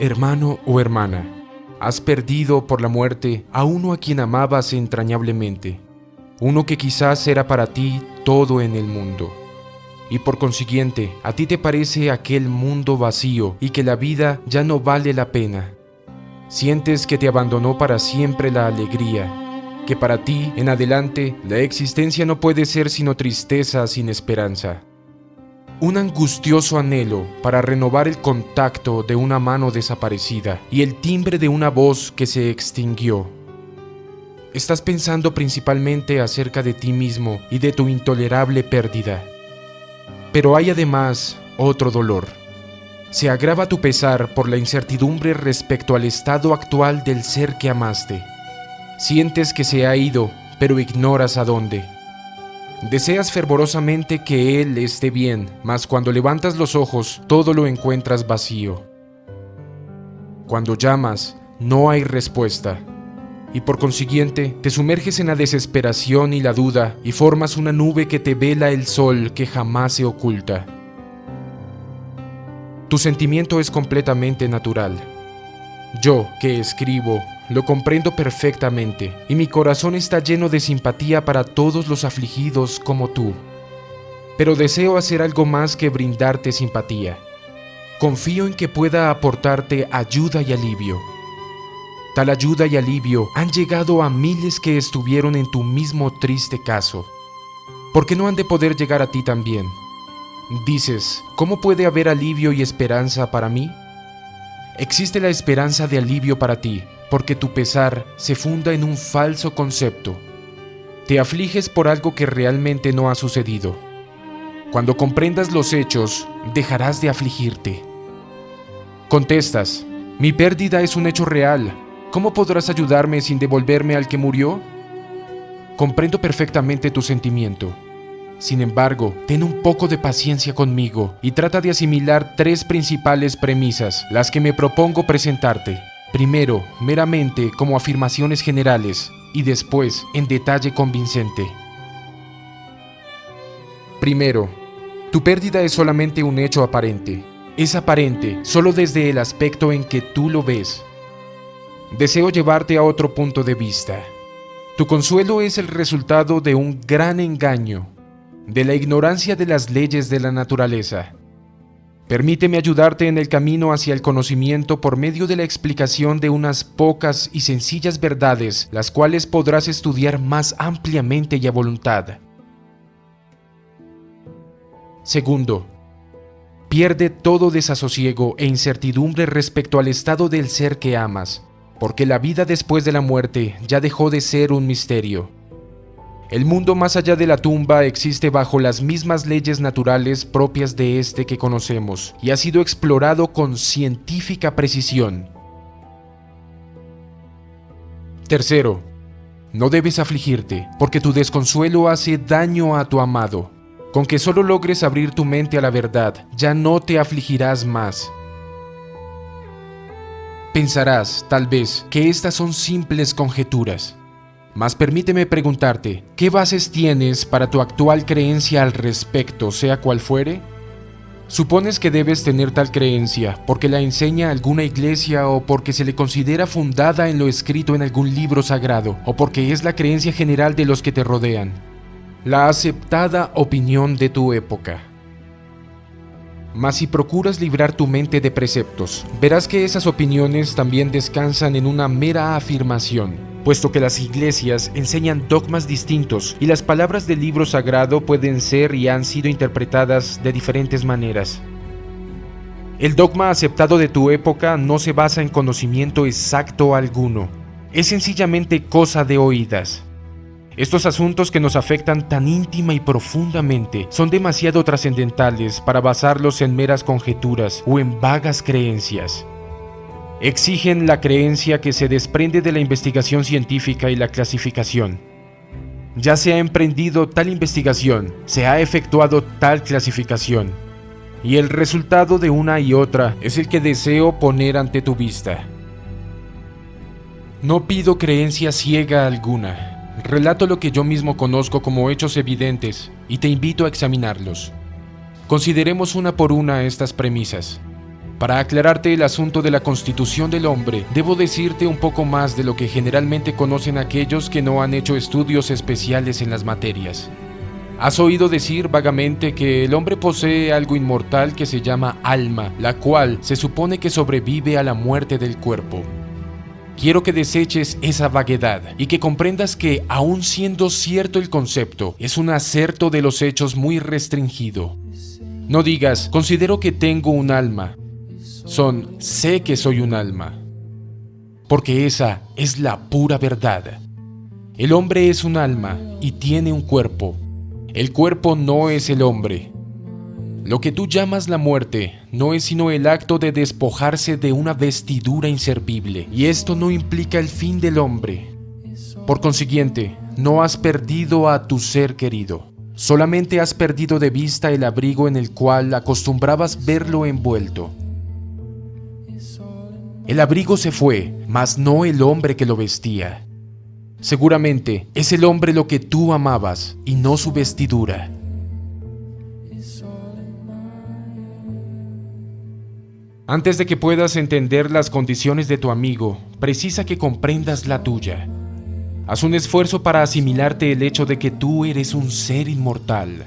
Hermano o hermana, has perdido por la muerte a uno a quien amabas entrañablemente, uno que quizás era para ti todo en el mundo. Y por consiguiente, a ti te parece aquel mundo vacío y que la vida ya no vale la pena. Sientes que te abandonó para siempre la alegría, que para ti, en adelante, la existencia no puede ser sino tristeza sin esperanza. Un angustioso anhelo para renovar el contacto de una mano desaparecida y el timbre de una voz que se extinguió. Estás pensando principalmente acerca de ti mismo y de tu intolerable pérdida. Pero hay además otro dolor. Se agrava tu pesar por la incertidumbre respecto al estado actual del ser que amaste. Sientes que se ha ido, pero ignoras a dónde. Deseas fervorosamente que él esté bien, mas cuando levantas los ojos, todo lo encuentras vacío. Cuando llamas, no hay respuesta, y por consiguiente, te sumerges en la desesperación y la duda, y formas una nube que te vela el sol que jamás se oculta. Tu sentimiento es completamente natural. Yo, que escribo, lo comprendo perfectamente, y mi corazón está lleno de simpatía para todos los afligidos como tú. Pero deseo hacer algo más que brindarte simpatía. Confío en que pueda aportarte ayuda y alivio. Tal ayuda y alivio han llegado a miles que estuvieron en tu mismo triste caso. ¿Por qué no han de poder llegar a ti también? Dices, ¿cómo puede haber alivio y esperanza para mí? Existe la esperanza de alivio para ti, porque tu pesar se funda en un falso concepto. Te afliges por algo que realmente no ha sucedido. Cuando comprendas los hechos, dejarás de afligirte. Contestas, mi pérdida es un hecho real. ¿Cómo podrás ayudarme sin devolverme al que murió? Comprendo perfectamente tu sentimiento. Sin embargo, ten un poco de paciencia conmigo y trata de asimilar tres principales premisas, las que me propongo presentarte. Primero, meramente como afirmaciones generales, y después, en detalle convincente. Primero, tu pérdida es solamente un hecho aparente. Es aparente solo desde el aspecto en que tú lo ves. Deseo llevarte a otro punto de vista. Tu consuelo es el resultado de un gran engaño, de la ignorancia de las leyes de la naturaleza. Permíteme ayudarte en el camino hacia el conocimiento por medio de la explicación de unas pocas y sencillas verdades, las cuales podrás estudiar más ampliamente y a voluntad. Segundo, pierde todo desasosiego e incertidumbre respecto al estado del ser que amas, porque la vida después de la muerte ya dejó de ser un misterio. El mundo más allá de la tumba existe bajo las mismas leyes naturales propias de este que conocemos y ha sido explorado con científica precisión. Tercero, no debes afligirte, porque tu desconsuelo hace daño a tu amado. Con que solo logres abrir tu mente a la verdad, ya no te afligirás más. Pensarás, tal vez, que estas son simples conjeturas. Mas permíteme preguntarte, ¿qué bases tienes para tu actual creencia al respecto, sea cual fuere? ¿Supones que debes tener tal creencia porque la enseña alguna iglesia o porque se le considera fundada en lo escrito en algún libro sagrado o porque es la creencia general de los que te rodean? La aceptada opinión de tu época. Mas si procuras librar tu mente de preceptos, verás que esas opiniones también descansan en una mera afirmación, puesto que las iglesias enseñan dogmas distintos y las palabras del libro sagrado pueden ser y han sido interpretadas de diferentes maneras. El dogma aceptado de tu época no se basa en conocimiento exacto alguno, es sencillamente cosa de oídas. Estos asuntos que nos afectan tan íntima y profundamente son demasiado trascendentales para basarlos en meras conjeturas o en vagas creencias. Exigen la creencia que se desprende de la investigación científica y la clasificación. Ya se ha emprendido tal investigación, se ha efectuado tal clasificación, y el resultado de una y otra es el que deseo poner ante tu vista. No pido creencia ciega alguna. Relato lo que yo mismo conozco como hechos evidentes y te invito a examinarlos. Consideremos una por una estas premisas. Para aclararte el asunto de la constitución del hombre, debo decirte un poco más de lo que generalmente conocen aquellos que no han hecho estudios especiales en las materias. Has oído decir vagamente que el hombre posee algo inmortal que se llama alma, la cual se supone que sobrevive a la muerte del cuerpo. Quiero que deseches esa vaguedad y que comprendas que, aun siendo cierto el concepto, es un acerto de los hechos muy restringido. No digas, considero que tengo un alma. Sé que soy un alma. Porque esa es la pura verdad. El hombre es un alma y tiene un cuerpo. El cuerpo no es el hombre. Lo que tú llamas la muerte no es sino el acto de despojarse de una vestidura inservible, y esto no implica el fin del hombre. Por consiguiente, no has perdido a tu ser querido. Solamente has perdido de vista el abrigo en el cual acostumbrabas verlo envuelto. El abrigo se fue, mas no el hombre que lo vestía. Seguramente es el hombre lo que tú amabas y no su vestidura. Antes de que puedas entender las condiciones de tu amigo, precisa que comprendas la tuya. Haz un esfuerzo para asimilarte el hecho de que tú eres un ser inmortal.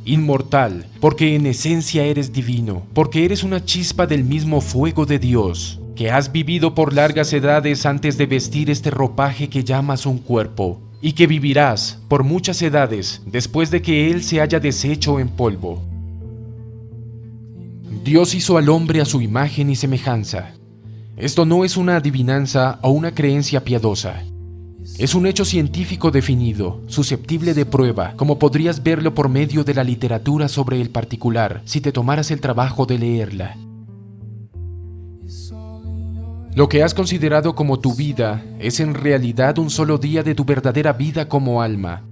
Inmortal, porque en esencia eres divino, porque eres una chispa del mismo fuego de Dios, que has vivido por largas edades antes de vestir este ropaje que llamas un cuerpo, y que vivirás por muchas edades después de que él se haya deshecho en polvo. Dios hizo al hombre a su imagen y semejanza. Esto no es una adivinanza o una creencia piadosa. Es un hecho científico definido, susceptible de prueba, como podrías verlo por medio de la literatura sobre el particular, si te tomaras el trabajo de leerla. Lo que has considerado como tu vida es en realidad un solo día de tu verdadera vida como alma.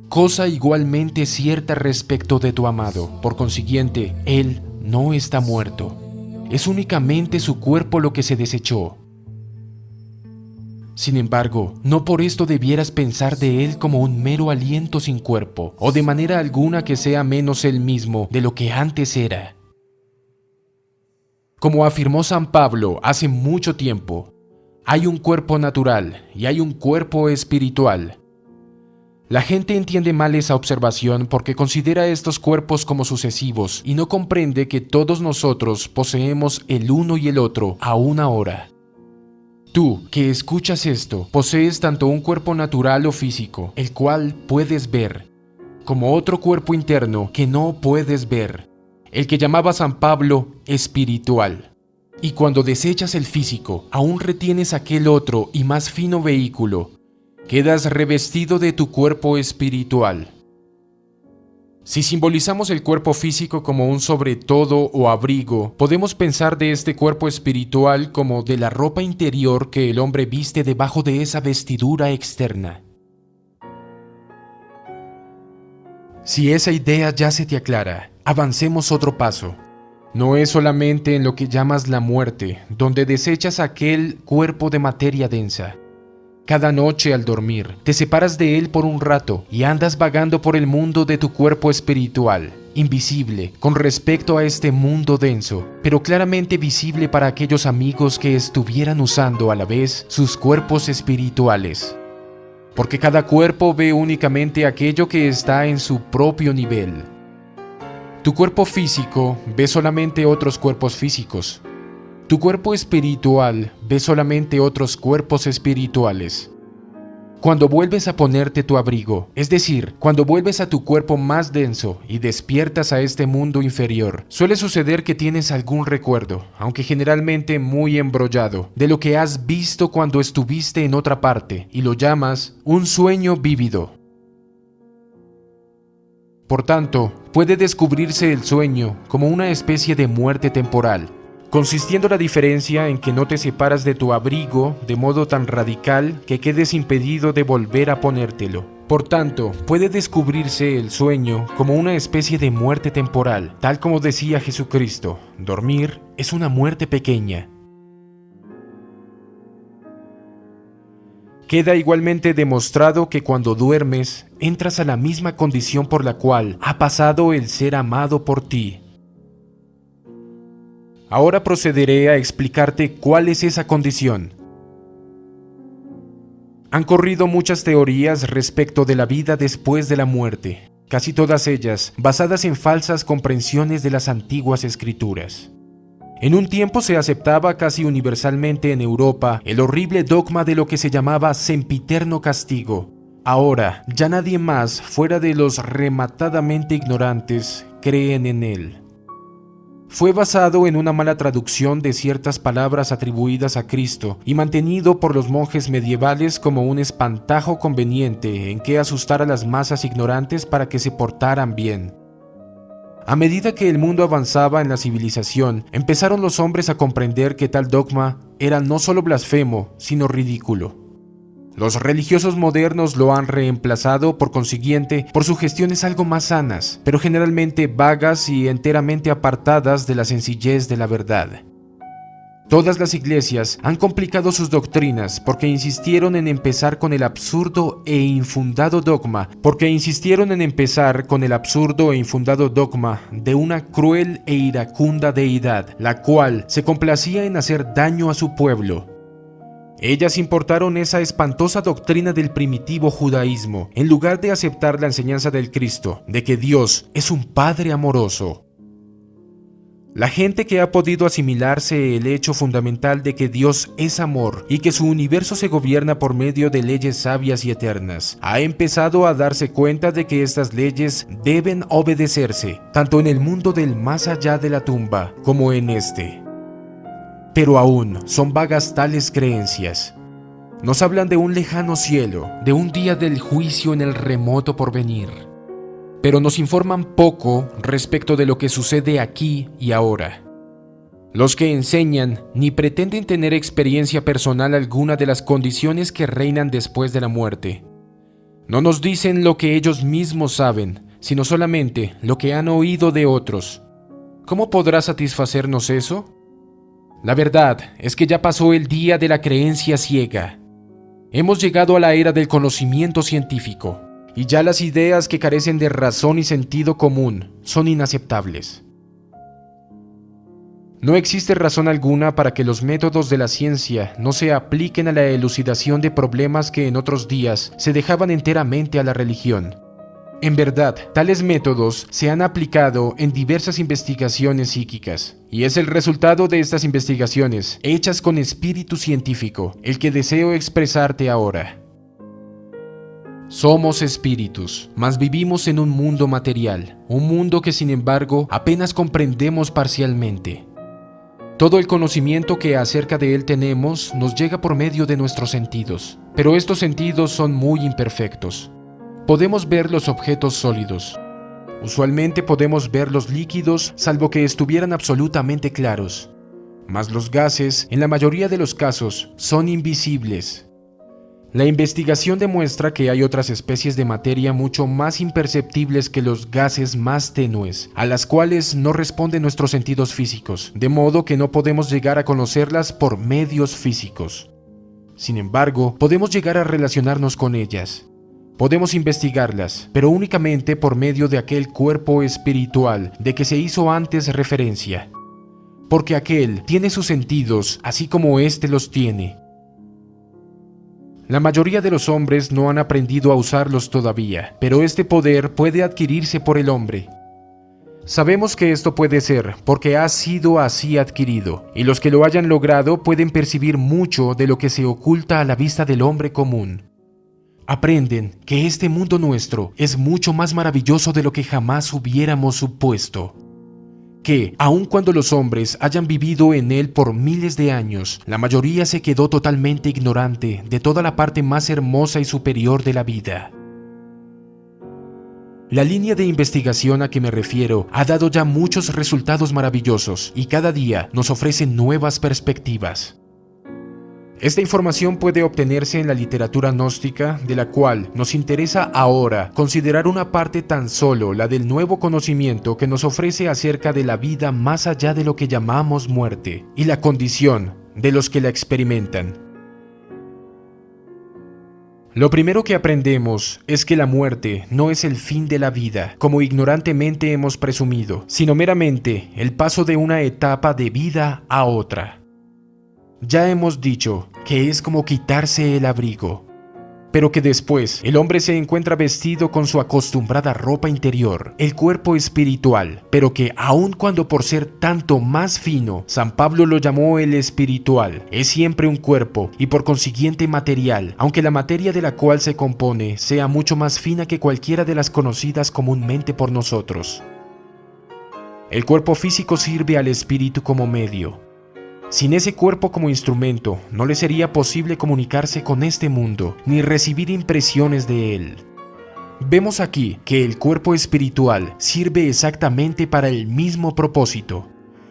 Cosa igualmente cierta respecto de tu amado. Por consiguiente, él no está muerto. Es únicamente su cuerpo lo que se desechó. Sin embargo, no por esto debieras pensar de él como un mero aliento sin cuerpo, o de manera alguna que sea menos él mismo de lo que antes era. Como afirmó San Pablo hace mucho tiempo, hay un cuerpo natural y hay un cuerpo espiritual. La gente entiende mal esa observación porque considera estos cuerpos como sucesivos y no comprende que todos nosotros poseemos el uno y el otro a una hora. Tú, que escuchas esto, posees tanto un cuerpo natural o físico, el cual puedes ver, como otro cuerpo interno que no puedes ver, el que llamaba San Pablo espiritual. Y cuando desechas el físico, aún retienes aquel otro y más fino vehículo. Quedas revestido de tu cuerpo espiritual. Si simbolizamos el cuerpo físico como un sobretodo o abrigo, podemos pensar de este cuerpo espiritual como de la ropa interior que el hombre viste debajo de esa vestidura externa. Si esa idea ya se te aclara, avancemos otro paso. No es solamente en lo que llamas la muerte, donde desechas aquel cuerpo de materia densa. Cada noche al dormir, te separas de él por un rato y andas vagando por el mundo de tu cuerpo espiritual, invisible con respecto a este mundo denso, pero claramente visible para aquellos amigos que estuvieran usando a la vez sus cuerpos espirituales. Porque cada cuerpo ve únicamente aquello que está en su propio nivel. Tu cuerpo físico ve solamente otros cuerpos físicos. Tu cuerpo espiritual ve solamente otros cuerpos espirituales. Cuando vuelves a ponerte tu abrigo, es decir, cuando vuelves a tu cuerpo más denso y despiertas a este mundo inferior, suele suceder que tienes algún recuerdo, aunque generalmente muy embrollado, de lo que has visto cuando estuviste en otra parte, y lo llamas un sueño vívido. Por tanto, puede descubrirse el sueño como una especie de muerte temporal, consistiendo la diferencia en que no te separas de tu abrigo de modo tan radical que quedes impedido de volver a ponértelo. Por tanto, puede descubrirse el sueño como una especie de muerte temporal, tal como decía Jesucristo, dormir es una muerte pequeña. Queda igualmente demostrado que cuando duermes, entras a la misma condición por la cual ha pasado el ser amado por ti. Ahora procederé a explicarte cuál es esa condición. Han corrido muchas teorías respecto de la vida después de la muerte, casi todas ellas basadas en falsas comprensiones de las antiguas escrituras. En un tiempo se aceptaba casi universalmente en Europa el horrible dogma de lo que se llamaba sempiterno castigo. Ahora, ya nadie más, fuera de los rematadamente ignorantes, creen en él. Fue basado en una mala traducción de ciertas palabras atribuidas a Cristo y mantenido por los monjes medievales como un espantajo conveniente en que asustar a las masas ignorantes para que se portaran bien. A medida que el mundo avanzaba en la civilización, empezaron los hombres a comprender que tal dogma era no solo blasfemo, sino ridículo. Los religiosos modernos lo han reemplazado, por consiguiente, por sugestiones algo más sanas, pero generalmente vagas y enteramente apartadas de la sencillez de la verdad. Todas las iglesias han complicado sus doctrinas porque insistieron en empezar con el absurdo e infundado dogma de una cruel e iracunda deidad, la cual se complacía en hacer daño a su pueblo. Ellas importaron esa espantosa doctrina del primitivo judaísmo, en lugar de aceptar la enseñanza del Cristo, de que Dios es un Padre amoroso. La gente que ha podido asimilarse el hecho fundamental de que Dios es amor y que su universo se gobierna por medio de leyes sabias y eternas, ha empezado a darse cuenta de que estas leyes deben obedecerse, tanto en el mundo del más allá de la tumba como en este. Pero aún son vagas tales creencias. Nos hablan de un lejano cielo, de un día del juicio en el remoto porvenir. Pero nos informan poco respecto de lo que sucede aquí y ahora. Los que enseñan ni pretenden tener experiencia personal alguna de las condiciones que reinan después de la muerte. No nos dicen lo que ellos mismos saben, sino solamente lo que han oído de otros. ¿Cómo podrá satisfacernos eso? La verdad es que ya pasó el día de la creencia ciega. Hemos llegado a la era del conocimiento científico, y ya las ideas que carecen de razón y sentido común son inaceptables. No existe razón alguna para que los métodos de la ciencia no se apliquen a la elucidación de problemas que en otros días se dejaban enteramente a la religión. En verdad, tales métodos se han aplicado en diversas investigaciones psíquicas, y es el resultado de estas investigaciones, hechas con espíritu científico, el que deseo expresarte ahora. Somos espíritus, mas vivimos en un mundo material, un mundo que sin embargo apenas comprendemos parcialmente. Todo el conocimiento que acerca de él tenemos nos llega por medio de nuestros sentidos, pero estos sentidos son muy imperfectos. Podemos ver los objetos sólidos. Usualmente podemos ver los líquidos, salvo que estuvieran absolutamente claros. Mas los gases, en la mayoría de los casos, son invisibles. La investigación demuestra que hay otras especies de materia mucho más imperceptibles que los gases más tenues, a las cuales no responden nuestros sentidos físicos, de modo que no podemos llegar a conocerlas por medios físicos. Sin embargo, podemos llegar a relacionarnos con ellas. Podemos investigarlas, pero únicamente por medio de aquel cuerpo espiritual de que se hizo antes referencia. Porque aquel tiene sus sentidos, así como éste los tiene. La mayoría de los hombres no han aprendido a usarlos todavía, pero este poder puede adquirirse por el hombre. Sabemos que esto puede ser porque ha sido así adquirido, y los que lo hayan logrado pueden percibir mucho de lo que se oculta a la vista del hombre común. Aprenden que este mundo nuestro es mucho más maravilloso de lo que jamás hubiéramos supuesto. Que, aun cuando los hombres hayan vivido en él por miles de años, la mayoría se quedó totalmente ignorante de toda la parte más hermosa y superior de la vida. La línea de investigación a que me refiero ha dado ya muchos resultados maravillosos y cada día nos ofrece nuevas perspectivas. Esta información puede obtenerse en la literatura gnóstica, de la cual nos interesa ahora considerar una parte tan solo, la del nuevo conocimiento que nos ofrece acerca de la vida más allá de lo que llamamos muerte, y la condición de los que la experimentan. Lo primero que aprendemos es que la muerte no es el fin de la vida, como ignorantemente hemos presumido, sino meramente el paso de una etapa de vida a otra. Ya hemos dicho que es como quitarse el abrigo, pero que después el hombre se encuentra vestido con su acostumbrada ropa interior, el cuerpo espiritual, pero que aun cuando por ser tanto más fino, San Pablo lo llamó el espiritual, es siempre un cuerpo y por consiguiente material, aunque la materia de la cual se compone sea mucho más fina que cualquiera de las conocidas comúnmente por nosotros. El cuerpo físico sirve al espíritu como medio. Sin ese cuerpo como instrumento, no le sería posible comunicarse con este mundo, ni recibir impresiones de él. Vemos aquí que el cuerpo espiritual sirve exactamente para el mismo propósito,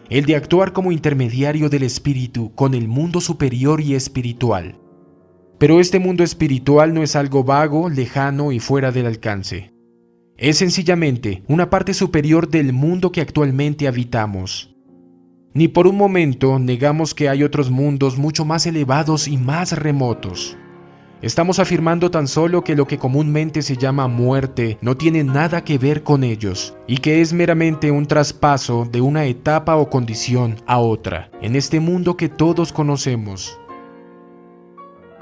el de actuar como intermediario del espíritu con el mundo superior y espiritual. Pero este mundo espiritual no es algo vago, lejano y fuera del alcance. Es sencillamente una parte superior del mundo que actualmente habitamos. Ni por un momento negamos que hay otros mundos mucho más elevados y más remotos. Estamos afirmando tan solo que lo que comúnmente se llama muerte no tiene nada que ver con ellos, y que es meramente un traspaso de una etapa o condición a otra, en este mundo que todos conocemos.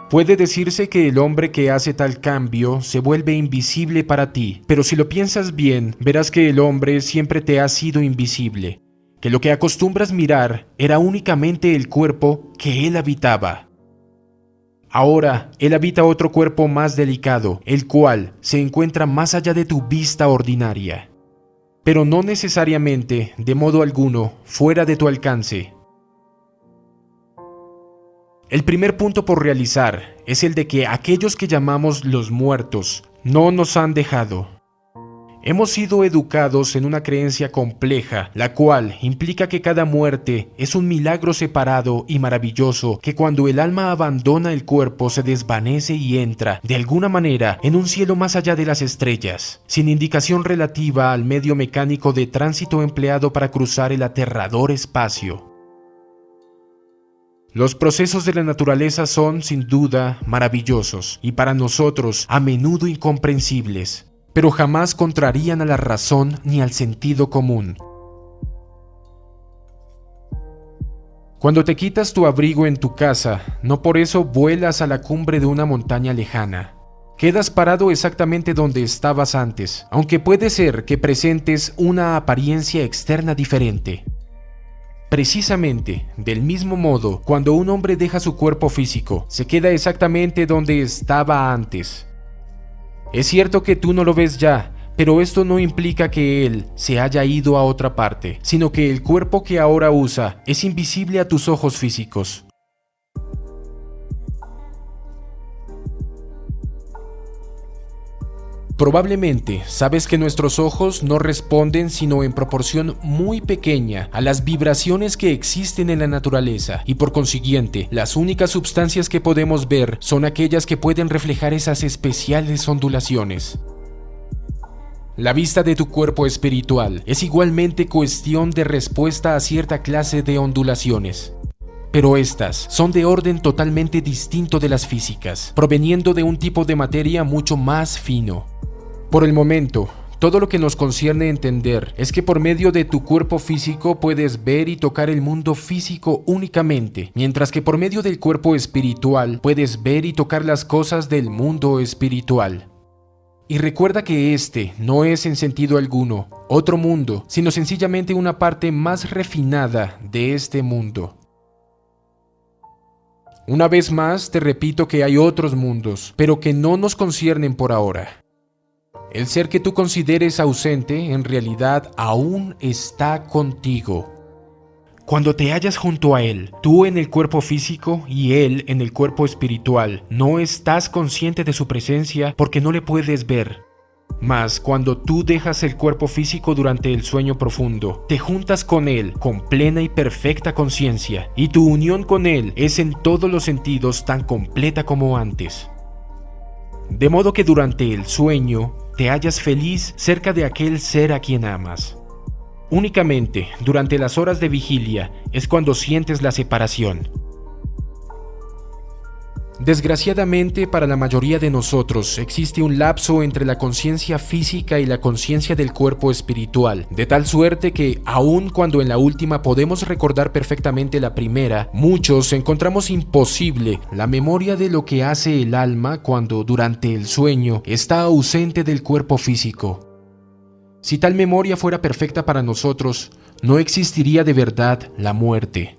Puede decirse que el hombre que hace tal cambio se vuelve invisible para ti, pero si lo piensas bien, verás que el hombre siempre te ha sido invisible, que lo que acostumbras mirar era únicamente el cuerpo que él habitaba. Ahora, él habita otro cuerpo más delicado, el cual se encuentra más allá de tu vista ordinaria, pero no necesariamente, de modo alguno, fuera de tu alcance. El primer punto por realizar es el de que aquellos que llamamos los muertos no nos han dejado. Hemos sido educados en una creencia compleja, la cual implica que cada muerte es un milagro separado y maravilloso que cuando el alma abandona el cuerpo se desvanece y entra, de alguna manera, en un cielo más allá de las estrellas, sin indicación relativa al medio mecánico de tránsito empleado para cruzar el aterrador espacio. Los procesos de la naturaleza son, sin duda, maravillosos y para nosotros a menudo incomprensibles, pero jamás contrarían a la razón ni al sentido común. Cuando te quitas tu abrigo en tu casa, no por eso vuelas a la cumbre de una montaña lejana. Quedas parado exactamente donde estabas antes, aunque puede ser que presentes una apariencia externa diferente. Precisamente, del mismo modo, cuando un hombre deja su cuerpo físico, se queda exactamente donde estaba antes. Es cierto que tú no lo ves ya, pero esto no implica que él se haya ido a otra parte, sino que el cuerpo que ahora usa es invisible a tus ojos físicos. Probablemente sabes que nuestros ojos no responden sino en proporción muy pequeña a las vibraciones que existen en la naturaleza y por consiguiente las únicas sustancias que podemos ver son aquellas que pueden reflejar esas especiales ondulaciones. La vista de tu cuerpo espiritual es igualmente cuestión de respuesta a cierta clase de ondulaciones. Pero estas son de orden totalmente distinto de las físicas, proveniendo de un tipo de materia mucho más fino. Por el momento, todo lo que nos concierne entender es que por medio de tu cuerpo físico puedes ver y tocar el mundo físico únicamente, mientras que por medio del cuerpo espiritual puedes ver y tocar las cosas del mundo espiritual. Y recuerda que este no es en sentido alguno otro mundo, sino sencillamente una parte más refinada de este mundo. Una vez más te repito que hay otros mundos, pero que no nos conciernen por ahora. El ser que tú consideres ausente, en realidad aún está contigo. Cuando te hallas junto a él, tú en el cuerpo físico y él en el cuerpo espiritual, no estás consciente de su presencia porque no le puedes ver. Mas cuando tú dejas el cuerpo físico durante el sueño profundo, te juntas con él con plena y perfecta conciencia, y tu unión con él es en todos los sentidos tan completa como antes. De modo que durante el sueño te hallas feliz cerca de aquel ser a quien amas. Únicamente durante las horas de vigilia es cuando sientes la separación. Desgraciadamente, para la mayoría de nosotros existe un lapso entre la conciencia física y la conciencia del cuerpo espiritual, de tal suerte que, aun cuando en la última podemos recordar perfectamente la primera, muchos encontramos imposible la memoria de lo que hace el alma cuando, durante el sueño, está ausente del cuerpo físico. Si tal memoria fuera perfecta para nosotros, no existiría de verdad la muerte.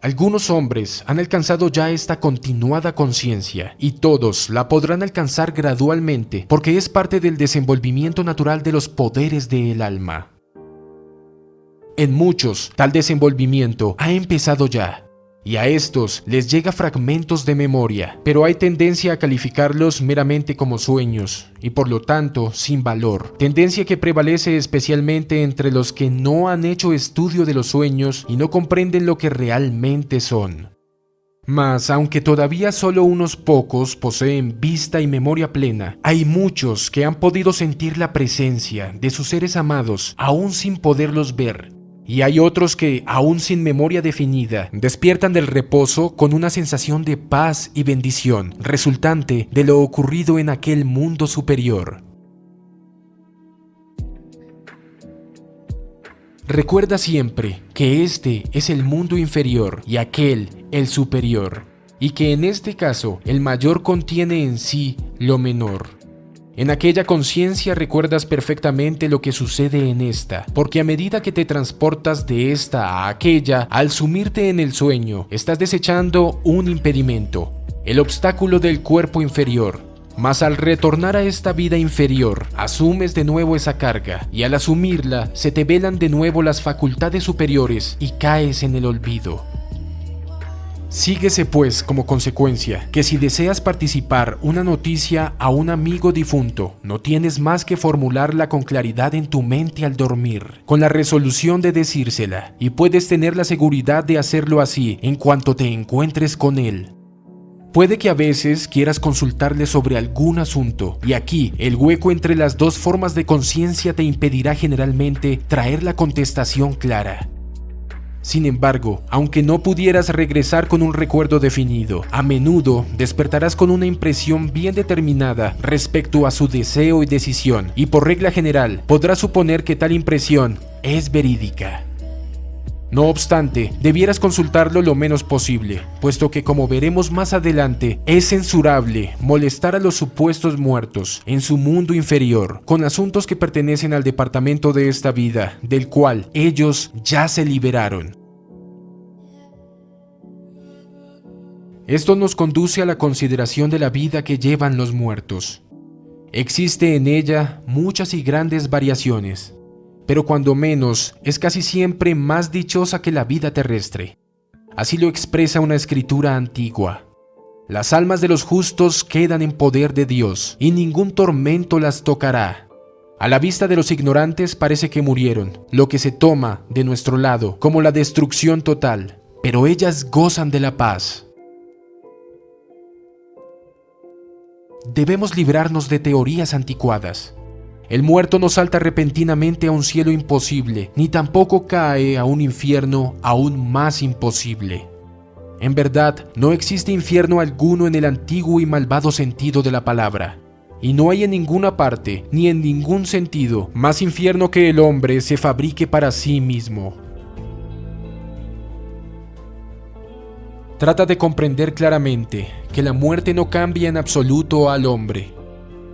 Algunos hombres han alcanzado ya esta continuada conciencia y todos la podrán alcanzar gradualmente porque es parte del desenvolvimiento natural de los poderes del alma. En muchos, tal desenvolvimiento ha empezado ya, y a estos les llega fragmentos de memoria, pero hay tendencia a calificarlos meramente como sueños, y por lo tanto sin valor, tendencia que prevalece especialmente entre los que no han hecho estudio de los sueños y no comprenden lo que realmente son. Mas, aunque todavía solo unos pocos poseen vista y memoria plena, hay muchos que han podido sentir la presencia de sus seres amados aún sin poderlos ver. Y hay otros que, aún sin memoria definida, despiertan del reposo con una sensación de paz y bendición, resultante de lo ocurrido en aquel mundo superior. Recuerda siempre que este es el mundo inferior y aquel el superior, y que en este caso el mayor contiene en sí lo menor. En aquella conciencia recuerdas perfectamente lo que sucede en esta, porque a medida que te transportas de esta a aquella, al sumirte en el sueño, estás desechando un impedimento, el obstáculo del cuerpo inferior. Mas al retornar a esta vida inferior, asumes de nuevo esa carga, y al asumirla, se te velan de nuevo las facultades superiores y caes en el olvido. Síguese pues como consecuencia que si deseas participar una noticia a un amigo difunto, no tienes más que formularla con claridad en tu mente al dormir, con la resolución de decírsela, y puedes tener la seguridad de hacerlo así en cuanto te encuentres con él. Puede que a veces quieras consultarle sobre algún asunto, y aquí el hueco entre las dos formas de conciencia te impedirá generalmente traer la contestación clara. Sin embargo, aunque no pudieras regresar con un recuerdo definido, a menudo despertarás con una impresión bien determinada respecto a su deseo y decisión, y por regla general podrás suponer que tal impresión es verídica. No obstante, debieras consultarlo lo menos posible, puesto que, como veremos más adelante, es censurable molestar a los supuestos muertos en su mundo inferior con asuntos que pertenecen al departamento de esta vida, del cual ellos ya se liberaron. Esto nos conduce a la consideración de la vida que llevan los muertos. Existe en ella muchas y grandes variaciones, pero cuando menos es casi siempre más dichosa que la vida terrestre. Así lo expresa una escritura antigua. Las almas de los justos quedan en poder de Dios, y ningún tormento las tocará. A la vista de los ignorantes parece que murieron, lo que se toma de nuestro lado como la destrucción total, pero ellas gozan de la paz. Debemos librarnos de teorías anticuadas. El muerto no salta repentinamente a un cielo imposible, ni tampoco cae a un infierno aún más imposible. En verdad, no existe infierno alguno en el antiguo y malvado sentido de la palabra, y no hay en ninguna parte, ni en ningún sentido, más infierno que el hombre se fabrique para sí mismo. Trata de comprender claramente que la muerte no cambia en absoluto al hombre,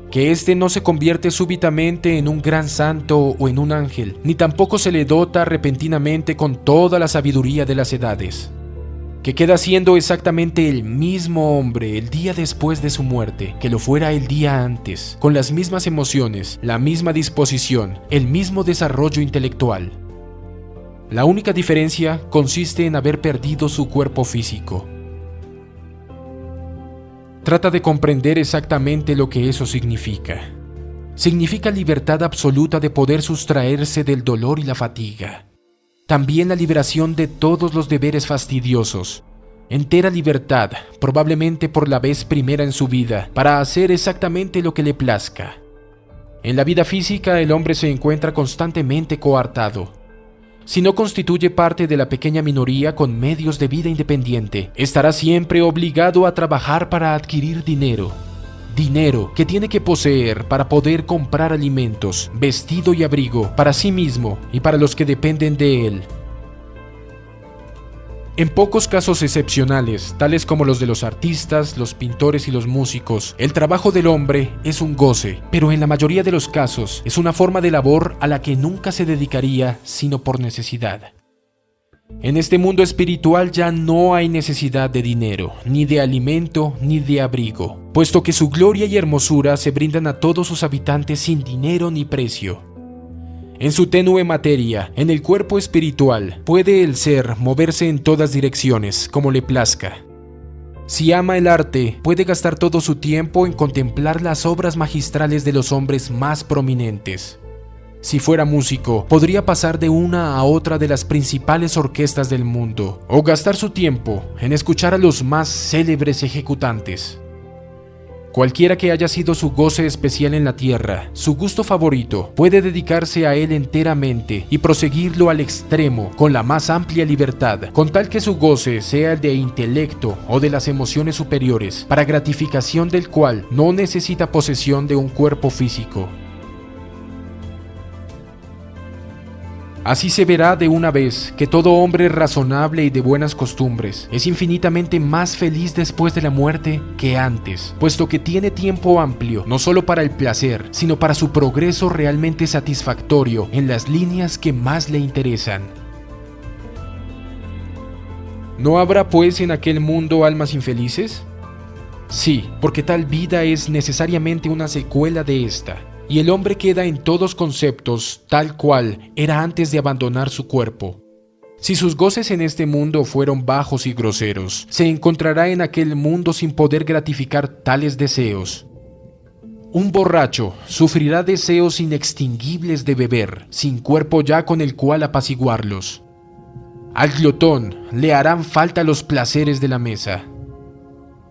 que éste no se convierte súbitamente en un gran santo o en un ángel, ni tampoco se le dota repentinamente con toda la sabiduría de las edades, que queda siendo exactamente el mismo hombre el día después de su muerte que lo fuera el día antes, con las mismas emociones, la misma disposición, el mismo desarrollo intelectual. La única diferencia consiste en haber perdido su cuerpo físico. Trata de comprender exactamente lo que eso significa. Significa libertad absoluta de poder sustraerse del dolor y la fatiga. También la liberación de todos los deberes fastidiosos. Entera libertad, probablemente por la vez primera en su vida, para hacer exactamente lo que le plazca. En la vida física el hombre se encuentra constantemente coartado. Si no constituye parte de la pequeña minoría con medios de vida independiente, estará siempre obligado a trabajar para adquirir dinero. Dinero que tiene que poseer para poder comprar alimentos, vestido y abrigo para sí mismo y para los que dependen de él. En pocos casos excepcionales, tales como los de los artistas, los pintores y los músicos, el trabajo del hombre es un goce, pero en la mayoría de los casos es una forma de labor a la que nunca se dedicaría sino por necesidad. En este mundo espiritual ya no hay necesidad de dinero, ni de alimento, ni de abrigo, puesto que su gloria y hermosura se brindan a todos sus habitantes sin dinero ni precio. En su tenue materia, en el cuerpo espiritual, puede el ser moverse en todas direcciones, como le plazca. Si ama el arte, puede gastar todo su tiempo en contemplar las obras magistrales de los hombres más prominentes. Si fuera músico, podría pasar de una a otra de las principales orquestas del mundo, o gastar su tiempo en escuchar a los más célebres ejecutantes. Cualquiera que haya sido su goce especial en la tierra, su gusto favorito, puede dedicarse a él enteramente y proseguirlo al extremo con la más amplia libertad, con tal que su goce sea el de intelecto o de las emociones superiores, para gratificación del cual no necesita posesión de un cuerpo físico. Así se verá de una vez que todo hombre razonable y de buenas costumbres es infinitamente más feliz después de la muerte que antes, puesto que tiene tiempo amplio, no solo para el placer, sino para su progreso realmente satisfactorio en las líneas que más le interesan. ¿No habrá pues en aquel mundo almas infelices? Sí, porque tal vida es necesariamente una secuela de esta. Y el hombre queda en todos conceptos tal cual era antes de abandonar su cuerpo. Si sus goces en este mundo fueron bajos y groseros, se encontrará en aquel mundo sin poder gratificar tales deseos. Un borracho sufrirá deseos inextinguibles de beber, sin cuerpo ya con el cual apaciguarlos. Al glotón le harán falta los placeres de la mesa.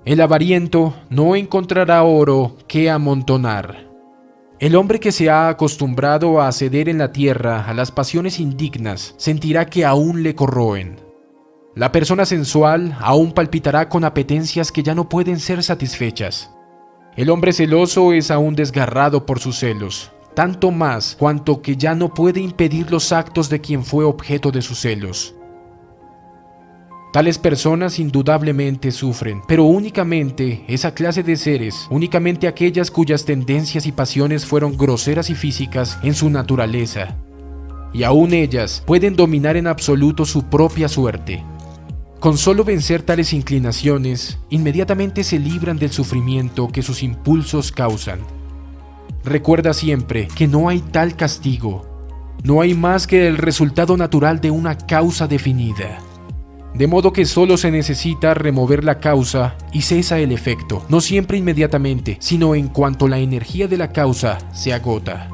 El avariento no encontrará oro que amontonar. El hombre que se ha acostumbrado a ceder en la tierra a las pasiones indignas sentirá que aún le corroen. La persona sensual aún palpitará con apetencias que ya no pueden ser satisfechas. El hombre celoso es aún desgarrado por sus celos, tanto más cuanto que ya no puede impedir los actos de quien fue objeto de sus celos. Tales personas indudablemente sufren, pero únicamente esa clase de seres, únicamente aquellas cuyas tendencias y pasiones fueron groseras y físicas en su naturaleza. Y aún ellas pueden dominar en absoluto su propia suerte. Con solo vencer tales inclinaciones, inmediatamente se libran del sufrimiento que sus impulsos causan. Recuerda siempre que no hay tal castigo. No hay más que el resultado natural de una causa definida. De modo que solo se necesita remover la causa y cesa el efecto, no siempre inmediatamente, sino en cuanto la energía de la causa se agota.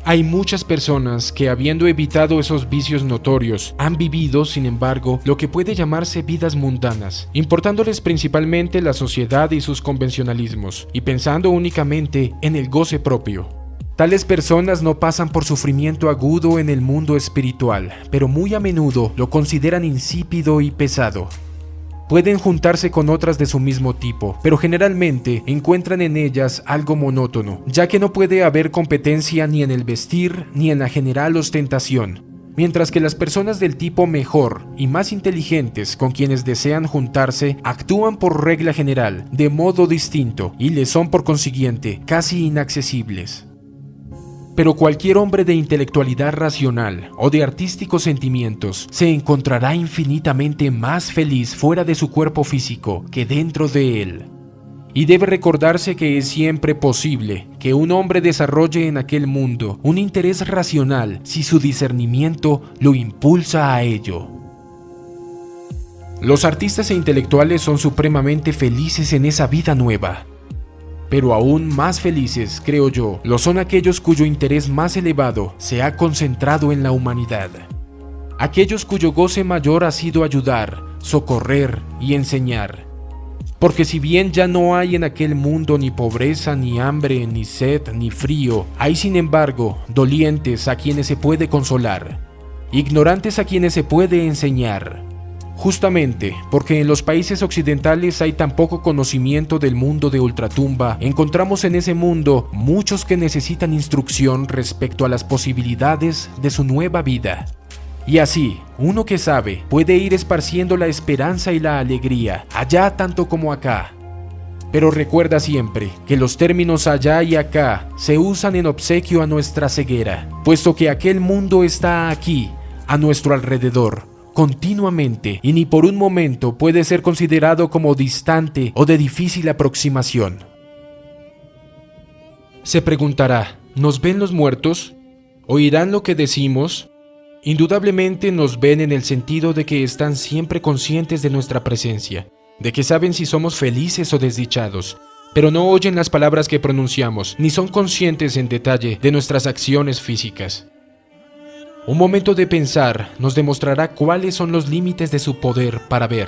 Hay muchas personas que, habiendo evitado esos vicios notorios, han vivido, sin embargo, lo que puede llamarse vidas mundanas, importándoles principalmente la sociedad y sus convencionalismos, y pensando únicamente en el goce propio. Tales personas no pasan por sufrimiento agudo en el mundo espiritual, pero muy a menudo lo consideran insípido y pesado. Pueden juntarse con otras de su mismo tipo, pero generalmente encuentran en ellas algo monótono, ya que no puede haber competencia ni en el vestir ni en la general ostentación, mientras que las personas del tipo mejor y más inteligentes con quienes desean juntarse actúan por regla general de modo distinto y les son por consiguiente casi inaccesibles. Pero cualquier hombre de intelectualidad racional o de artísticos sentimientos se encontrará infinitamente más feliz fuera de su cuerpo físico que dentro de él. Y debe recordarse que es siempre posible que un hombre desarrolle en aquel mundo un interés racional si su discernimiento lo impulsa a ello. Los artistas e intelectuales son supremamente felices en esa vida nueva. Pero aún más felices, creo yo, lo son aquellos cuyo interés más elevado se ha concentrado en la humanidad. Aquellos cuyo goce mayor ha sido ayudar, socorrer y enseñar. Porque si bien ya no hay en aquel mundo ni pobreza, ni hambre, ni sed, ni frío, hay sin embargo dolientes a quienes se puede consolar, ignorantes a quienes se puede enseñar. Justamente porque en los países occidentales hay tan poco conocimiento del mundo de ultratumba, encontramos en ese mundo muchos que necesitan instrucción respecto a las posibilidades de su nueva vida. Y así, uno que sabe puede ir esparciendo la esperanza y la alegría, allá tanto como acá. Pero recuerda siempre que los términos allá y acá se usan en obsequio a nuestra ceguera, puesto que aquel mundo está aquí, a nuestro alrededor, continuamente, y ni por un momento puede ser considerado como distante o de difícil aproximación. Se preguntará, ¿nos ven los muertos? ¿Oirán lo que decimos? Indudablemente nos ven en el sentido de que están siempre conscientes de nuestra presencia, de que saben si somos felices o desdichados, pero no oyen las palabras que pronunciamos, ni son conscientes en detalle de nuestras acciones físicas. Un momento de pensar nos demostrará cuáles son los límites de su poder para ver.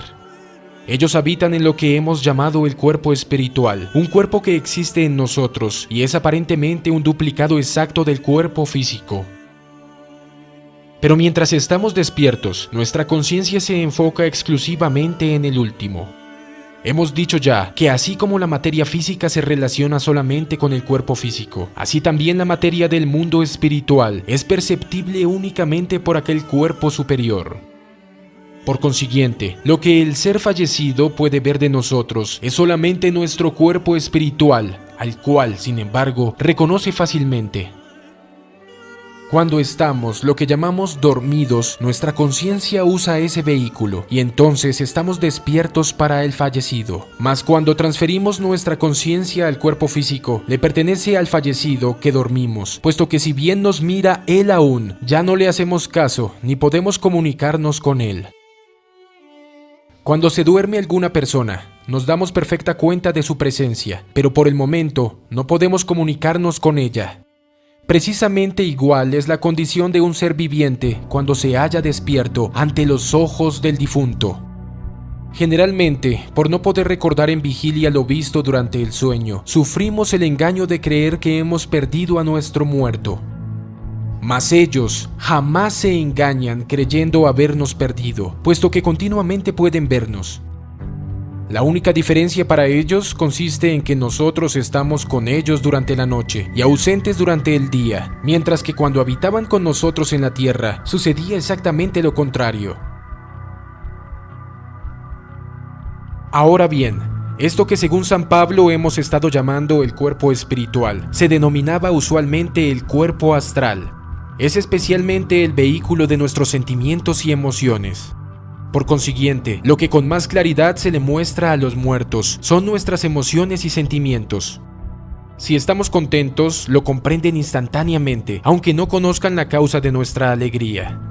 Ellos habitan en lo que hemos llamado el cuerpo espiritual, un cuerpo que existe en nosotros y es aparentemente un duplicado exacto del cuerpo físico. Pero mientras estamos despiertos, nuestra conciencia se enfoca exclusivamente en el último. Hemos dicho ya que así como la materia física se relaciona solamente con el cuerpo físico, así también la materia del mundo espiritual es perceptible únicamente por aquel cuerpo superior. Por consiguiente, lo que el ser fallecido puede ver de nosotros es solamente nuestro cuerpo espiritual, al cual, sin embargo, reconoce fácilmente. Cuando estamos lo que llamamos dormidos, nuestra conciencia usa ese vehículo y entonces estamos despiertos para el fallecido. Mas cuando transferimos nuestra conciencia al cuerpo físico, le pertenece al fallecido que dormimos, puesto que si bien nos mira él aún, ya no le hacemos caso ni podemos comunicarnos con él. Cuando se duerme alguna persona, nos damos perfecta cuenta de su presencia, pero por el momento no podemos comunicarnos con ella. Precisamente igual es la condición de un ser viviente cuando se halla despierto ante los ojos del difunto. Generalmente, por no poder recordar en vigilia lo visto durante el sueño, sufrimos el engaño de creer que hemos perdido a nuestro muerto. Mas ellos jamás se engañan creyendo habernos perdido, puesto que continuamente pueden vernos. La única diferencia para ellos consiste en que nosotros estamos con ellos durante la noche y ausentes durante el día, mientras que cuando habitaban con nosotros en la tierra, sucedía exactamente lo contrario. Ahora bien, esto que según San Pablo hemos estado llamando el cuerpo espiritual, se denominaba usualmente el cuerpo astral. Es especialmente el vehículo de nuestros sentimientos y emociones. Por consiguiente, lo que con más claridad se le muestra a los muertos son nuestras emociones y sentimientos. Si estamos contentos, lo comprenden instantáneamente, aunque no conozcan la causa de nuestra alegría.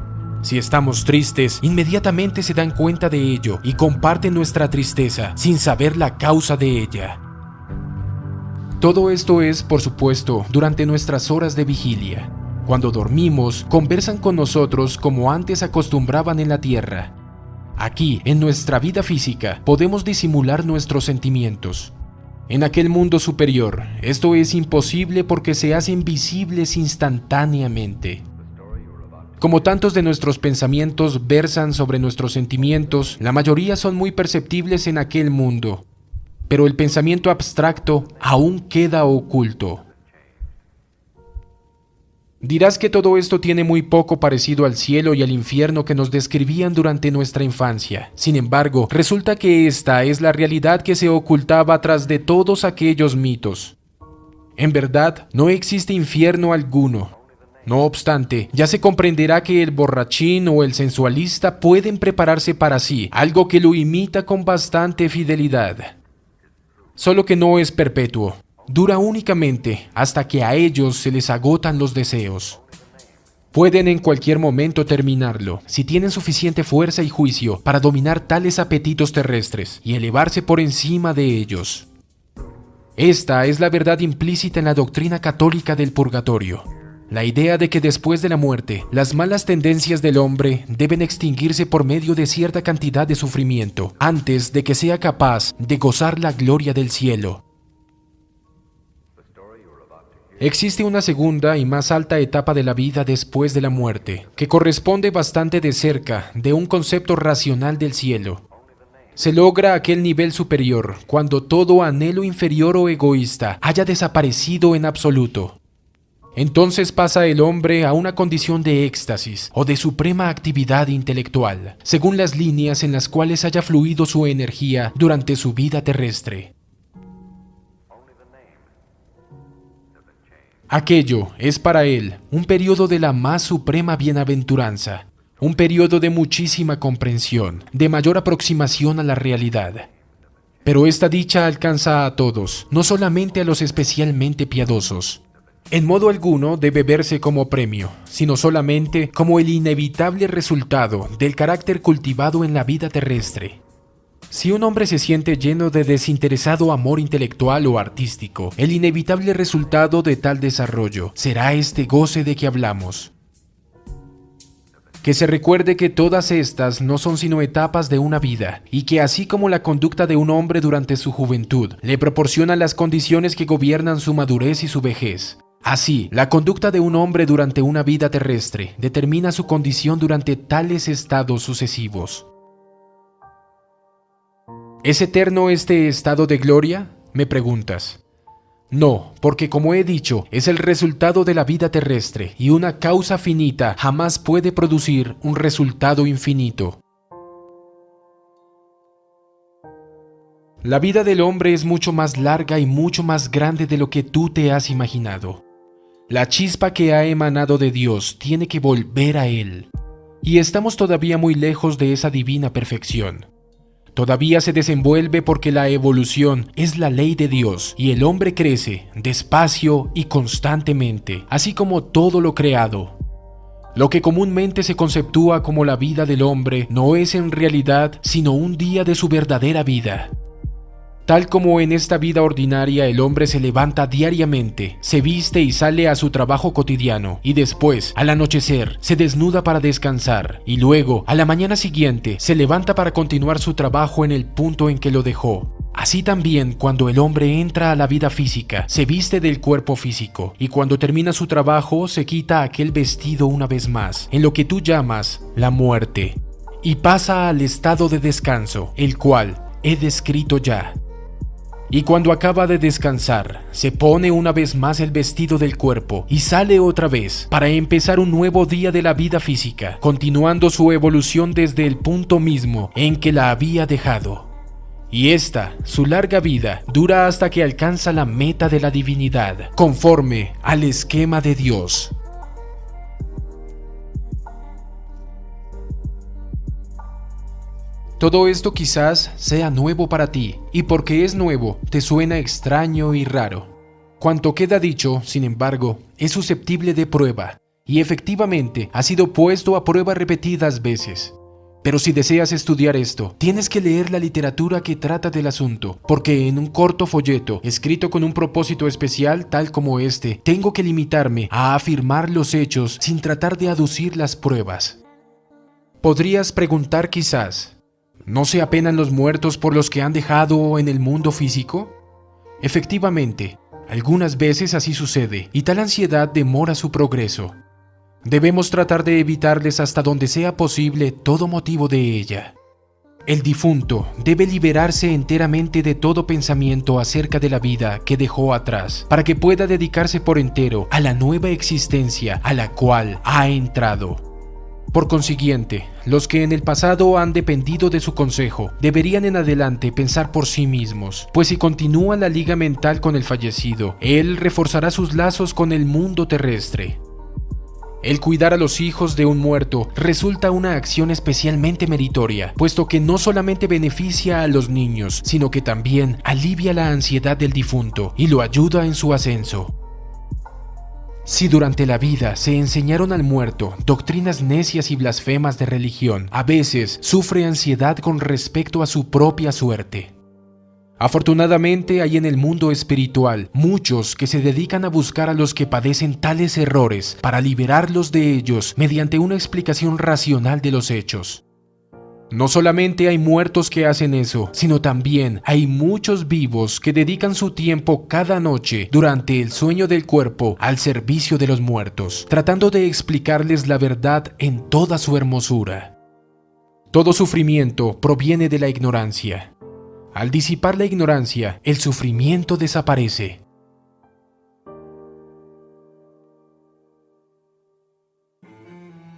Si estamos tristes, inmediatamente se dan cuenta de ello y comparten nuestra tristeza sin saber la causa de ella. Todo esto es, por supuesto, durante nuestras horas de vigilia. Cuando dormimos, conversan con nosotros como antes acostumbraban en la tierra. Aquí, en nuestra vida física, podemos disimular nuestros sentimientos. En aquel mundo superior, esto es imposible porque se hacen visibles instantáneamente. Como tantos de nuestros pensamientos versan sobre nuestros sentimientos, la mayoría son muy perceptibles en aquel mundo. Pero el pensamiento abstracto aún queda oculto. Dirás que todo esto tiene muy poco parecido al cielo y al infierno que nos describían durante nuestra infancia. Sin embargo, resulta que esta es la realidad que se ocultaba tras de todos aquellos mitos. En verdad, no existe infierno alguno. No obstante, ya se comprenderá que el borrachín o el sensualista pueden prepararse para sí algo que lo imita con bastante fidelidad. Solo que no es perpetuo. Dura únicamente hasta que a ellos se les agotan los deseos. Pueden en cualquier momento terminarlo, si tienen suficiente fuerza y juicio para dominar tales apetitos terrestres y elevarse por encima de ellos. Esta es la verdad implícita en la doctrina católica del purgatorio. La idea de que después de la muerte, las malas tendencias del hombre deben extinguirse por medio de cierta cantidad de sufrimiento, antes de que sea capaz de gozar la gloria del cielo. Existe una segunda y más alta etapa de la vida después de la muerte, que corresponde bastante de cerca de un concepto racional del cielo. Se logra aquel nivel superior cuando todo anhelo inferior o egoísta haya desaparecido en absoluto. Entonces pasa el hombre a una condición de éxtasis o de suprema actividad intelectual, según las líneas en las cuales haya fluido su energía durante su vida terrestre. Aquello es para él un periodo de la más suprema bienaventuranza, un periodo de muchísima comprensión, de mayor aproximación a la realidad. Pero esta dicha alcanza a todos, no solamente a los especialmente piadosos. En modo alguno debe verse como premio, sino solamente como el inevitable resultado del carácter cultivado en la vida terrestre. Si un hombre se siente lleno de desinteresado amor intelectual o artístico, el inevitable resultado de tal desarrollo será este goce de que hablamos. Que se recuerde que todas estas no son sino etapas de una vida, y que así como la conducta de un hombre durante su juventud le proporciona las condiciones que gobiernan su madurez y su vejez, así, la conducta de un hombre durante una vida terrestre determina su condición durante tales estados sucesivos. ¿Es eterno este estado de gloria?, me preguntas. No, porque como he dicho, es el resultado de la vida terrestre y una causa finita jamás puede producir un resultado infinito. La vida del hombre es mucho más larga y mucho más grande de lo que tú te has imaginado. La chispa que ha emanado de Dios tiene que volver a Él. Y estamos todavía muy lejos de esa divina perfección. Todavía se desenvuelve porque la evolución es la ley de Dios y el hombre crece despacio y constantemente, así como todo lo creado. Lo que comúnmente se conceptúa como la vida del hombre no es en realidad sino un día de su verdadera vida. Tal como en esta vida ordinaria el hombre se levanta diariamente, se viste y sale a su trabajo cotidiano, y después, al anochecer, se desnuda para descansar, y luego, a la mañana siguiente, se levanta para continuar su trabajo en el punto en que lo dejó. Así también, cuando el hombre entra a la vida física, se viste del cuerpo físico, y cuando termina su trabajo, se quita aquel vestido una vez más, en lo que tú llamas la muerte, y pasa al estado de descanso, el cual he descrito ya. Y cuando acaba de descansar, se pone una vez más el vestido del cuerpo y sale otra vez para empezar un nuevo día de la vida física, continuando su evolución desde el punto mismo en que la había dejado. Y esta, su larga vida, dura hasta que alcanza la meta de la divinidad, conforme al esquema de Dios. Todo esto quizás sea nuevo para ti, y porque es nuevo, te suena extraño y raro. Cuanto queda dicho, sin embargo, es susceptible de prueba, y efectivamente ha sido puesto a prueba repetidas veces. Pero si deseas estudiar esto, tienes que leer la literatura que trata del asunto, porque en un corto folleto, escrito con un propósito especial tal como este, tengo que limitarme a afirmar los hechos sin tratar de aducir las pruebas. Podrías preguntar quizás, ¿no se apenan los muertos por los que han dejado en el mundo físico? Efectivamente, algunas veces así sucede, y tal ansiedad demora su progreso. Debemos tratar de evitarles hasta donde sea posible todo motivo de ella. El difunto debe liberarse enteramente de todo pensamiento acerca de la vida que dejó atrás, para que pueda dedicarse por entero a la nueva existencia a la cual ha entrado. Por consiguiente, los que en el pasado han dependido de su consejo deberían en adelante pensar por sí mismos, pues si continúa la liga mental con el fallecido, él reforzará sus lazos con el mundo terrestre. El cuidar a los hijos de un muerto resulta una acción especialmente meritoria, puesto que no solamente beneficia a los niños, sino que también alivia la ansiedad del difunto y lo ayuda en su ascenso. Si durante la vida se enseñaron al muerto doctrinas necias y blasfemas de religión, a veces sufre ansiedad con respecto a su propia suerte. Afortunadamente hay en el mundo espiritual muchos que se dedican a buscar a los que padecen tales errores para liberarlos de ellos mediante una explicación racional de los hechos. No solamente hay muertos que hacen eso, sino también hay muchos vivos que dedican su tiempo cada noche durante el sueño del cuerpo al servicio de los muertos, tratando de explicarles la verdad en toda su hermosura. Todo sufrimiento proviene de la ignorancia. Al disipar la ignorancia, el sufrimiento desaparece.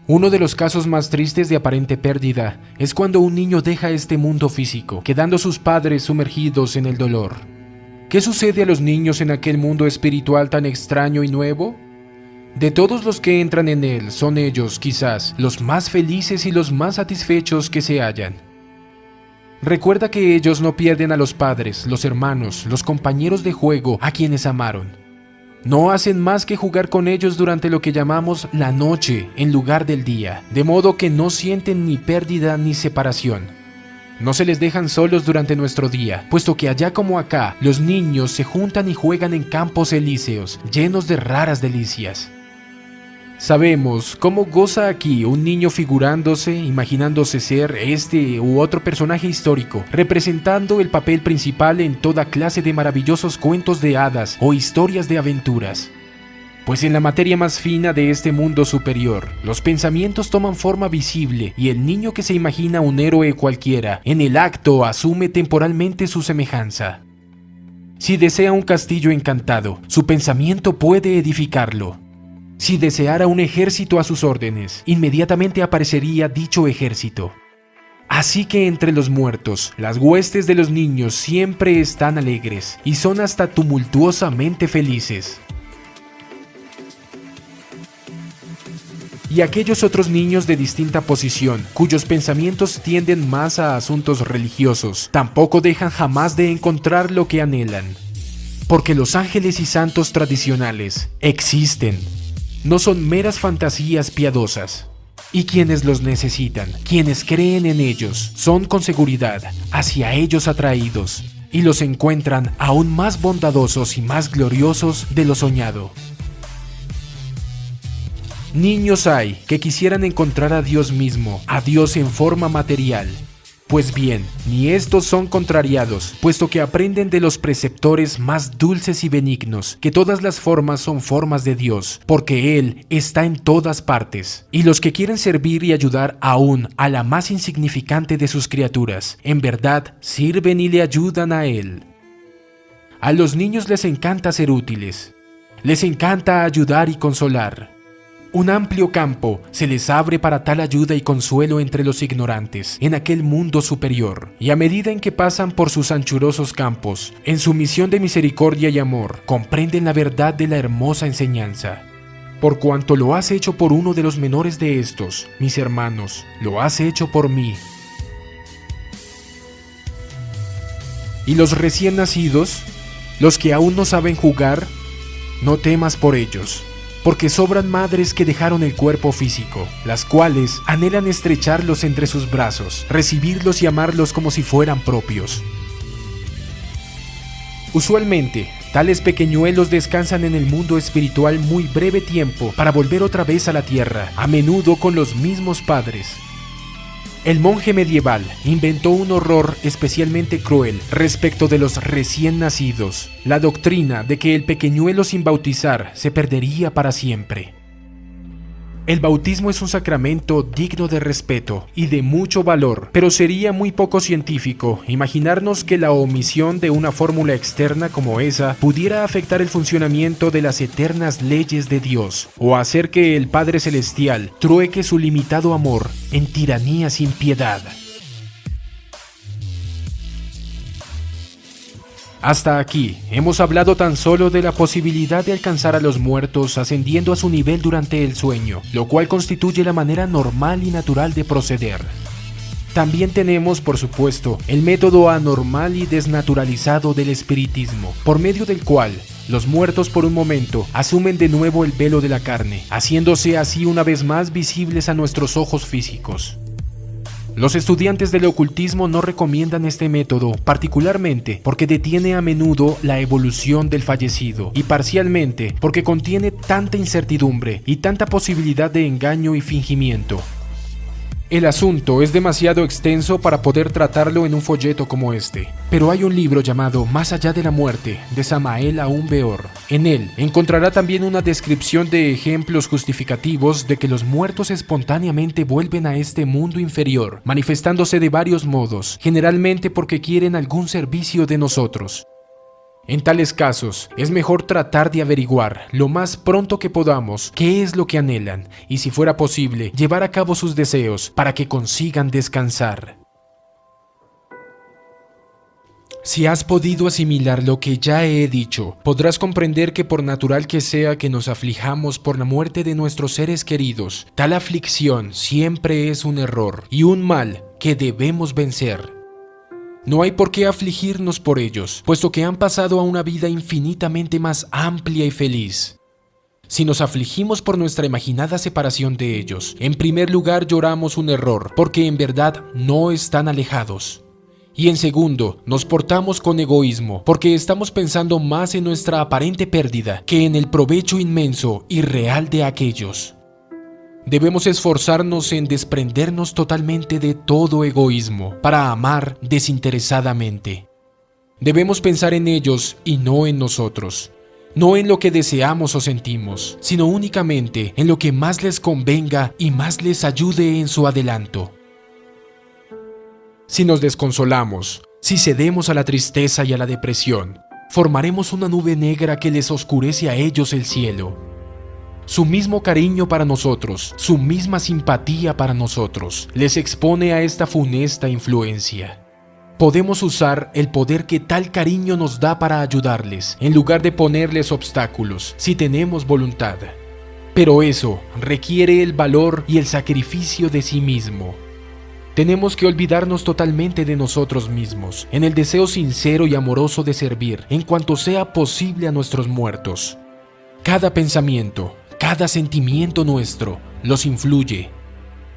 Uno de los casos más tristes de aparente pérdida es cuando un niño deja este mundo físico, quedando sus padres sumergidos en el dolor. ¿Qué sucede a los niños en aquel mundo espiritual tan extraño y nuevo? De todos los que entran en él, son ellos, quizás, los más felices y los más satisfechos que se hallan. Recuerda que ellos no pierden a los padres, los hermanos, los compañeros de juego a quienes amaron. No hacen más que jugar con ellos durante lo que llamamos la noche en lugar del día, de modo que no sienten ni pérdida ni separación. No se les dejan solos durante nuestro día, puesto que allá como acá, los niños se juntan y juegan en campos elíseos, llenos de raras delicias. Sabemos cómo goza aquí un niño figurándose, imaginándose ser este u otro personaje histórico, representando el papel principal en toda clase de maravillosos cuentos de hadas o historias de aventuras. Pues en la materia más fina de este mundo superior, los pensamientos toman forma visible y el niño que se imagina un héroe cualquiera, en el acto asume temporalmente su semejanza. Si desea un castillo encantado, su pensamiento puede edificarlo. Si deseara un ejército a sus órdenes, inmediatamente aparecería dicho ejército. Así que entre los muertos, las huestes de los niños siempre están alegres y son hasta tumultuosamente felices. Y aquellos otros niños de distinta posición, cuyos pensamientos tienden más a asuntos religiosos, tampoco dejan jamás de encontrar lo que anhelan. Porque los ángeles y santos tradicionales existen. No son meras fantasías piadosas. Y quienes los necesitan, quienes creen en ellos, son con seguridad hacia ellos atraídos y los encuentran aún más bondadosos y más gloriosos de lo soñado. Niños hay que quisieran encontrar a Dios mismo, a Dios en forma material. Pues bien, ni estos son contrariados, puesto que aprenden de los preceptores más dulces y benignos, que todas las formas son formas de Dios, porque Él está en todas partes. Y los que quieren servir y ayudar aún a la más insignificante de sus criaturas, en verdad sirven y le ayudan a Él. A los niños les encanta ser útiles, les encanta ayudar y consolar. Un amplio campo se les abre para tal ayuda y consuelo entre los ignorantes en aquel mundo superior, y a medida en que pasan por sus anchurosos campos, en su misión de misericordia y amor, comprenden la verdad de la hermosa enseñanza. Por cuanto lo has hecho por uno de los menores de estos, mis hermanos, lo has hecho por mí. Y los recién nacidos, los que aún no saben jugar, no temas por ellos. Porque sobran madres que dejaron el cuerpo físico, las cuales anhelan estrecharlos entre sus brazos, recibirlos y amarlos como si fueran propios. Usualmente, tales pequeñuelos descansan en el mundo espiritual muy breve tiempo para volver otra vez a la tierra, a menudo con los mismos padres. El monje medieval inventó un horror especialmente cruel respecto de los recién nacidos, la doctrina de que el pequeñuelo sin bautizar se perdería para siempre. El bautismo es un sacramento digno de respeto y de mucho valor, pero sería muy poco científico imaginarnos que la omisión de una fórmula externa como esa pudiera afectar el funcionamiento de las eternas leyes de Dios, o hacer que el Padre Celestial trueque su limitado amor en tiranía sin piedad. Hasta aquí, hemos hablado tan solo de la posibilidad de alcanzar a los muertos ascendiendo a su nivel durante el sueño, lo cual constituye la manera normal y natural de proceder. También tenemos, por supuesto, el método anormal y desnaturalizado del espiritismo, por medio del cual los muertos por un momento asumen de nuevo el velo de la carne, haciéndose así una vez más visibles a nuestros ojos físicos. Los estudiantes del ocultismo no recomiendan este método, particularmente porque detiene a menudo la evolución del fallecido y parcialmente porque contiene tanta incertidumbre y tanta posibilidad de engaño y fingimiento. El asunto es demasiado extenso para poder tratarlo en un folleto como este, pero hay un libro llamado Más allá de la muerte, de Samael Aún Weor. En él encontrará también una descripción de ejemplos justificativos de que los muertos espontáneamente vuelven a este mundo inferior, manifestándose de varios modos, generalmente porque quieren algún servicio de nosotros. En tales casos, es mejor tratar de averiguar lo más pronto que podamos qué es lo que anhelan y, si fuera posible, llevar a cabo sus deseos para que consigan descansar. Si has podido asimilar lo que ya he dicho, podrás comprender que por natural que sea que nos aflijamos por la muerte de nuestros seres queridos, tal aflicción siempre es un error y un mal que debemos vencer. No hay por qué afligirnos por ellos, puesto que han pasado a una vida infinitamente más amplia y feliz. Si nos afligimos por nuestra imaginada separación de ellos, en primer lugar lloramos un error, porque en verdad no están alejados. Y en segundo, nos portamos con egoísmo, porque estamos pensando más en nuestra aparente pérdida que en el provecho inmenso y real de aquellos. Debemos esforzarnos en desprendernos totalmente de todo egoísmo para amar desinteresadamente. Debemos pensar en ellos y no en nosotros, no en lo que deseamos o sentimos, sino únicamente en lo que más les convenga y más les ayude en su adelanto. Si nos desconsolamos, si cedemos a la tristeza y a la depresión, formaremos una nube negra que les oscurece a ellos el cielo. Su mismo cariño para nosotros, su misma simpatía para nosotros, les expone a esta funesta influencia. Podemos usar el poder que tal cariño nos da para ayudarles, en lugar de ponerles obstáculos, si tenemos voluntad. Pero eso requiere el valor y el sacrificio de sí mismo. Tenemos que olvidarnos totalmente de nosotros mismos, en el deseo sincero y amoroso de servir, en cuanto sea posible a nuestros muertos. Cada pensamiento, cada sentimiento nuestro los influye.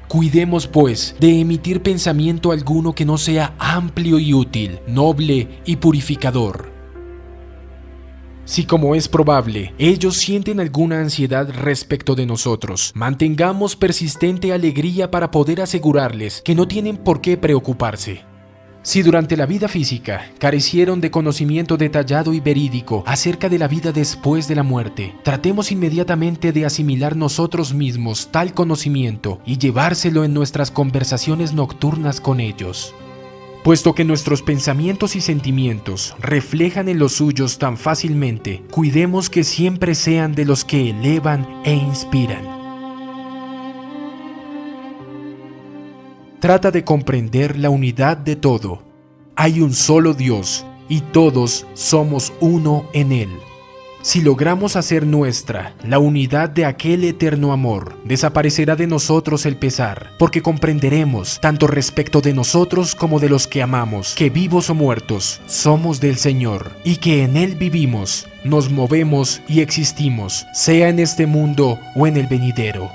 Cuidemos, pues, de emitir pensamiento alguno que no sea amplio y útil, noble y purificador. Si, como es probable, ellos sienten alguna ansiedad respecto de nosotros, mantengamos persistente alegría para poder asegurarles que no tienen por qué preocuparse. Si durante la vida física carecieron de conocimiento detallado y verídico acerca de la vida después de la muerte, tratemos inmediatamente de asimilar nosotros mismos tal conocimiento y llevárselo en nuestras conversaciones nocturnas con ellos. Puesto que nuestros pensamientos y sentimientos reflejan en los suyos tan fácilmente, cuidemos que siempre sean de los que elevan e inspiran. Trata de comprender la unidad de todo. Hay un solo Dios y todos somos uno en Él. Si logramos hacer nuestra la unidad de aquel eterno amor, desaparecerá de nosotros el pesar, porque comprenderemos, tanto respecto de nosotros como de los que amamos, que vivos o muertos somos del Señor y que en Él vivimos, nos movemos y existimos, sea en este mundo o en el venidero.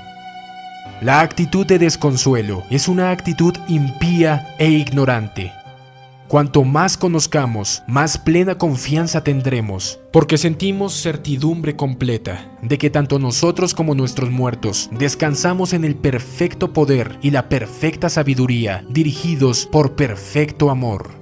La actitud de desconsuelo es una actitud impía e ignorante. Cuanto más conozcamos, más plena confianza tendremos, porque sentimos certidumbre completa de que tanto nosotros como nuestros muertos descansamos en el perfecto poder y la perfecta sabiduría, dirigidos por perfecto amor.